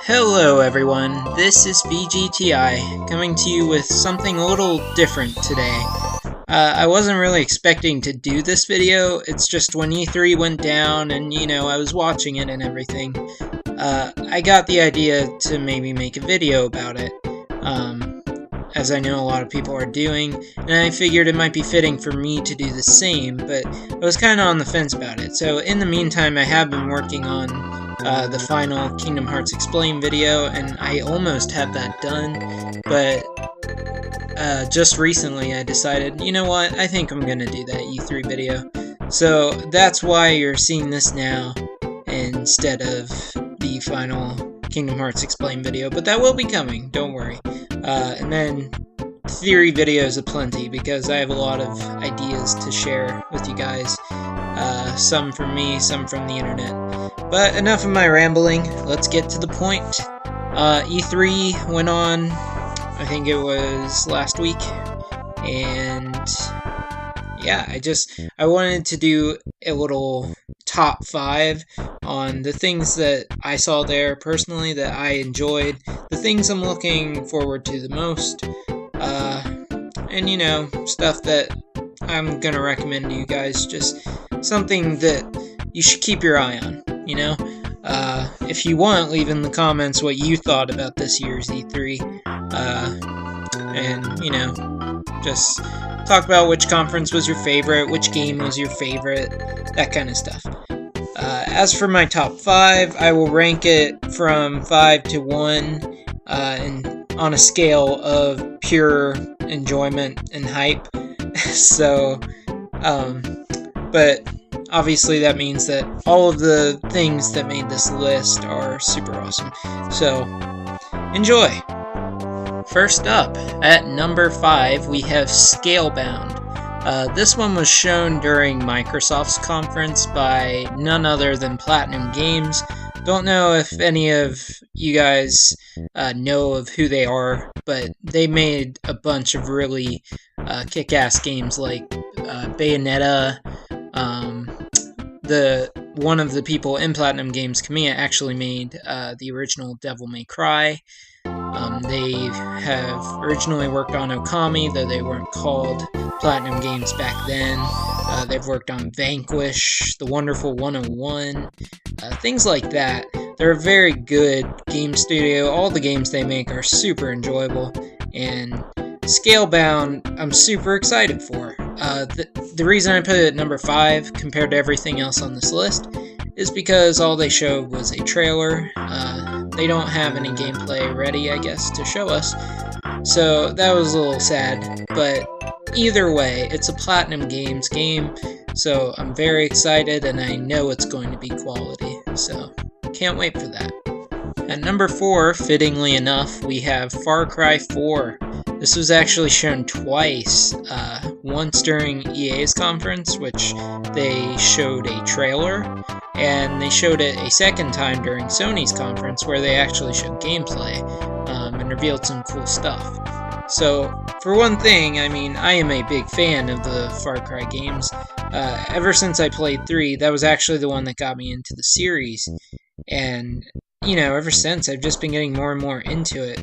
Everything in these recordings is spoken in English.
Hello everyone, this is VGTI, coming to you with something a little different today. I wasn't really expecting to do this video, it's just when E3 went down and, I was watching it and everything, I got the idea to maybe make a video about it, as I know a lot of people are doing, and I figured it might be fitting for me to do the same, but I was kind of on the fence about it. So in the meantime, I have been working on the final Kingdom Hearts Explain video, and I almost have that done, but just recently I decided, you know what, I think I'm going to do that E3 video. So that's why you're seeing this now instead of the final Kingdom Hearts Explain video, but that will be coming, don't worry. And then theory videos aplenty, because I have a lot of ideas to share with you guys. Some from me, some from the internet. But enough of my rambling, let's get to the point. E3 went on, I think it was last week, and yeah, I wanted to do a little top 5 on the things that I saw there personally that I enjoyed, the things I'm looking forward to the most, and stuff that I'm gonna recommend to you guys, just something that you should keep your eye on, if you want, leave in the comments what you thought about this year's E3, and just talk about which conference was your favorite, which game was your favorite, that kind of stuff. As for my top 5, I will rank it from 5 to 1, and on a scale of pure enjoyment and hype. So, but obviously that means that all of the things that made this list are super awesome. So, enjoy! First up, at number 5, we have Scalebound. This one was shown during Microsoft's conference by none other than Platinum Games. Don't know if any of you guys know of who they are, but they made a bunch of really kick-ass games like Bayonetta. One of the people in Platinum Games, Kamiya, actually made the original Devil May Cry. They have originally worked on Okami, though they weren't called Platinum Games back then. They've worked on Vanquish, The Wonderful 101, things like that. They're a very good game studio. All the games they make are super enjoyable, and Scalebound I'm super excited for. The reason I put it at number 5 compared to everything else on this list is because all they showed was a trailer. They don't have any gameplay ready, I guess, to show us, so that was a little sad, but either way, it's a Platinum Games game, so I'm very excited, and I know it's going to be quality, so can't wait for that. At number 4, fittingly enough, we have Far Cry 4. This was actually shown twice, once during EA's conference, which they showed a trailer, and they showed it a second time during Sony's conference, where they actually showed gameplay, and revealed some cool stuff. So, for one thing, I am a big fan of the Far Cry games. Ever since I played 3, that was actually the one that got me into the series, and ever since, I've just been getting more and more into it,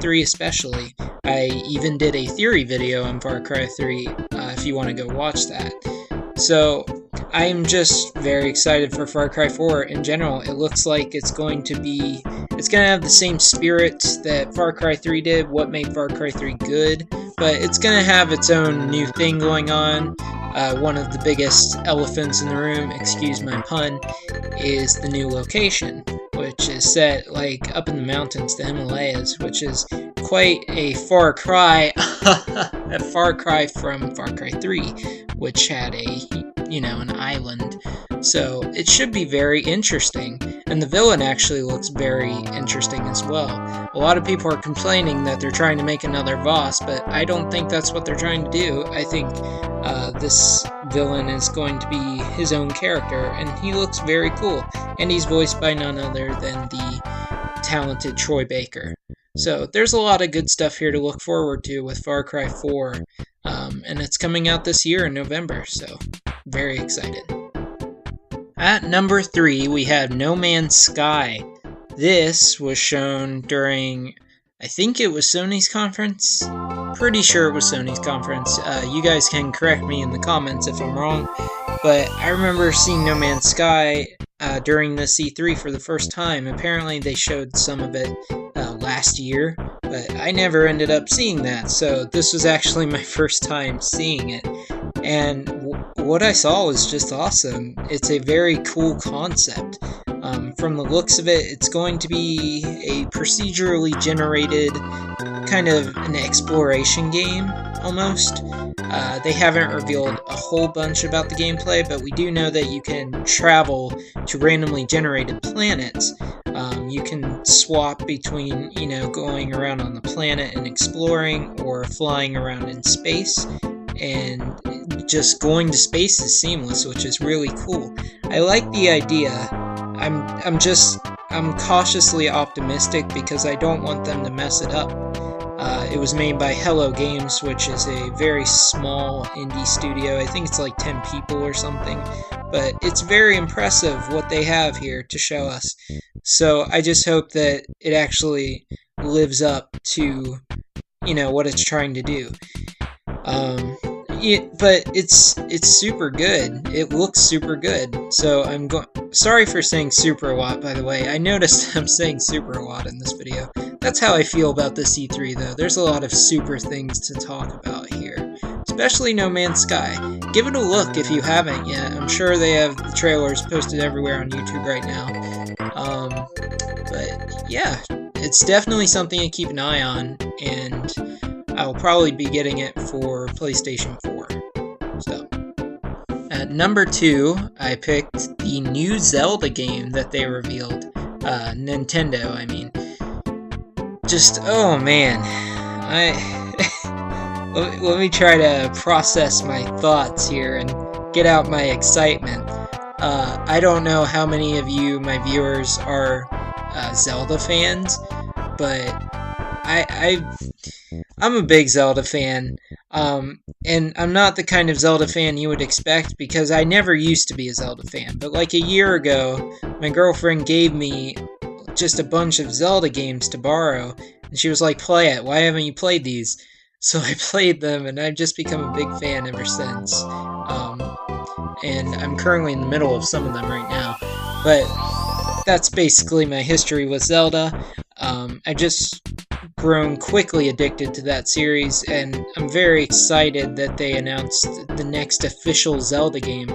3 especially. I even did a theory video on Far Cry 3, if you want to go watch that. So, I'm just very excited for Far Cry 4 in general. It looks like it's going to have the same spirit that Far Cry 3 did, what made Far Cry 3 good, but it's going to have its own new thing going on. One of the biggest elephants in the room, excuse my pun, is the new location, which is set up in the mountains, the Himalayas, which is quite a far cry, a far cry from Far Cry 3, which had an island. So it should be very interesting, and the villain actually looks very interesting as well. A lot of people are complaining that they're trying to make another Voss, but I don't think that's what they're trying to do. I think this villain is going to be his own character, and he looks very cool, and he's voiced by none other than the talented Troy Baker. So there's a lot of good stuff here to look forward to with Far Cry 4, and it's coming out this year in November, so very excited. At number 3, we have No Man's Sky. This was shown during, I think it was Sony's conference. Pretty sure it was Sony's conference. You guys can correct me in the comments if I'm wrong. But I remember seeing No Man's Sky during this E3 for the first time. Apparently they showed some of it last year, but I never ended up seeing that. So this was actually my first time seeing it. And what I saw was just awesome. It's a very cool concept. From the looks of it, it's going to be a procedurally generated kind of an exploration game, almost. They haven't revealed a whole bunch about the gameplay, but we do know that you can travel to randomly generated planets. You can swap between, going around on the planet and exploring, or flying around in space. And just going to space is seamless, which is really cool. I like the idea. I'm cautiously optimistic because I don't want them to mess it up. It was made by Hello Games, which is a very small indie studio. I think it's like 10 people or something, but it's very impressive what they have here to show us. So I just hope that it actually lives up to, what it's trying to do. But it's super good. It looks super good. So sorry for saying super a lot, by the way. I noticed I'm saying super a lot in this video. That's how I feel about this E3, though. There's a lot of super things to talk about here, especially No Man's Sky. Give it a look if you haven't yet. I'm sure they have the trailers posted everywhere on YouTube right now. But yeah, it's definitely something to keep an eye on, and I'll probably be getting it for PlayStation 4. So, at number 2, I picked the new Zelda game that they revealed. Nintendo, I mean. Just, oh man. Let me try to process my thoughts here and get out my excitement. I don't know how many of you, my viewers, are Zelda fans, but I'm a big Zelda fan, and I'm not the kind of Zelda fan you would expect because I never used to be a Zelda fan. But like a year ago, my girlfriend gave me just a bunch of Zelda games to borrow, and she was like, "Play it. Why haven't you played these?" So I played them, and I've just become a big fan ever since. And I'm currently in the middle of some of them right now. But that's basically my history with Zelda. I just grown quickly addicted to that series, and I'm very excited that they announced the next official Zelda game,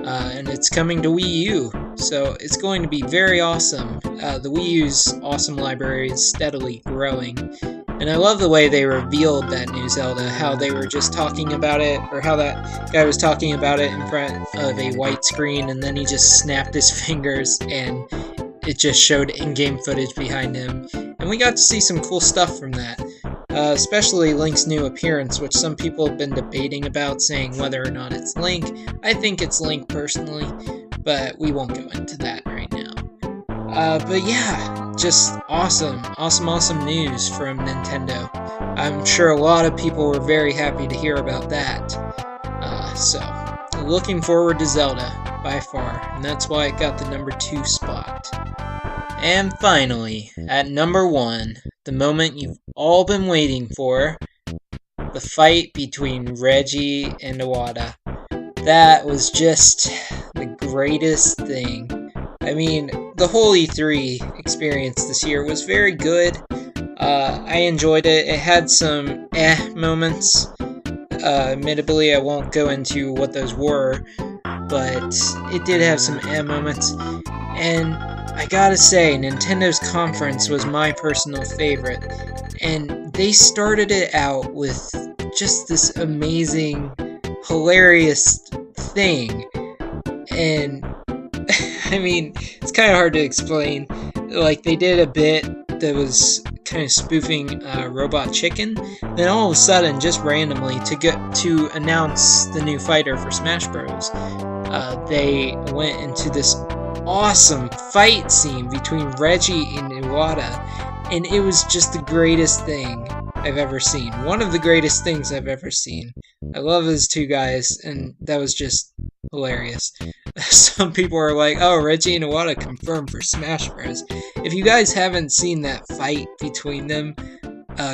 and it's coming to Wii U, so it's going to be very awesome. The Wii U's awesome library is steadily growing, and I love the way they revealed that new Zelda, how they were just talking about it, or how that guy was talking about it in front of a white screen, and then he just snapped his fingers, and it just showed in-game footage behind him, and we got to see some cool stuff from that, especially Link's new appearance, which some people have been debating about, saying whether or not it's Link. I think it's Link personally, but we won't go into that right now. But yeah, just awesome news from Nintendo. I'm sure a lot of people were very happy to hear about that. So, looking forward to Zelda, by far, and that's why it got the number 2 spot. And finally, at number 1, the moment you've all been waiting for, the fight between Reggie and Iwata. That was just the greatest thing. I mean, the whole E3 experience this year was very good. I enjoyed it. It had some moments. Admittedly, I won't go into what those were, but it did have some moments. And I gotta say, Nintendo's conference was my personal favorite, and they started it out with just this amazing, hilarious thing, and I mean, it's kind of hard to explain. Like, they did a bit that was kind of spoofing Robot Chicken, then all of a sudden, just randomly, to announce the new fighter for Smash Bros., they went into this awesome fight scene between Reggie and Iwata, and it was just the greatest thing I've ever seen. One of the greatest things I've ever seen. I love those two guys, and that was just hilarious. Some people are like, oh, Reggie and Iwata confirmed for Smash Bros. If you guys haven't seen that fight between them,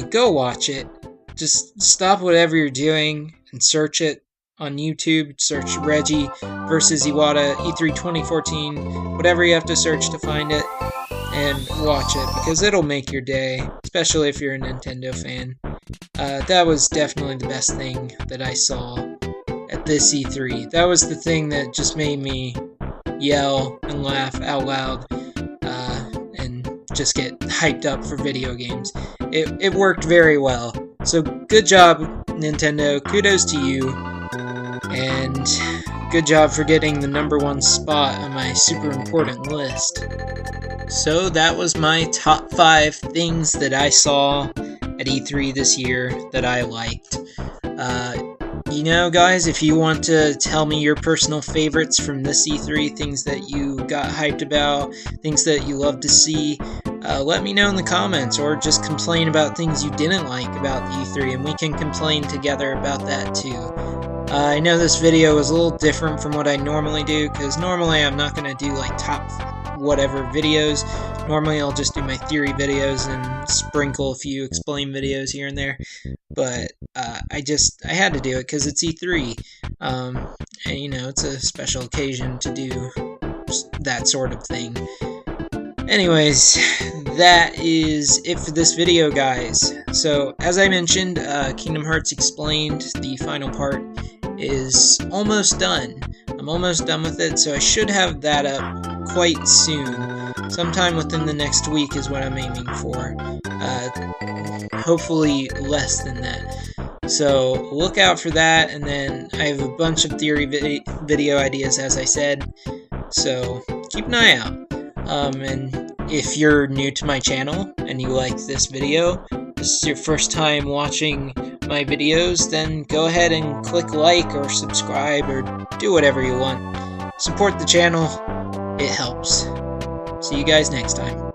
go watch it. Just stop whatever you're doing and search it on YouTube. Search Reggie versus Iwata E3 2014, whatever you have to search to find it, and watch it, because it'll make your day, especially if you're a Nintendo fan. That was definitely the best thing that I saw at this E3. That was the thing that just made me yell and laugh out loud, and just get hyped up for video games. It worked very well. So good job, Nintendo. Kudos to you. And good job for getting the #1 spot on my super important list. So that was my top 5 things that I saw at E3 this year that I liked. You know, guys, if you want to tell me your personal favorites from this E3, things that you got hyped about, things that you love to see, let me know in the comments, or just complain about things you didn't like about the E3, and we can complain together about that too. I know this video was a little different from what I normally do, because normally I'm not going to do like top whatever videos. Normally I'll just do my theory videos and sprinkle a few explain videos here and there, but I had to do it because it's E3, and you know, it's a special occasion to do that sort of thing. Anyways, that is it for this video, guys. So, as I mentioned, Kingdom Hearts Explained, the final part, is almost done. I'm almost done with it, so I should have that up quite soon. Sometime within the next week is what I'm aiming for. Hopefully less than that. So, look out for that, and then I have a bunch of theory video ideas, as I said. So, keep an eye out. And if you're new to my channel and you like this video, this is your first time watching my videos, then go ahead and click like or subscribe or do whatever you want. Support the channel, it helps. See you guys next time.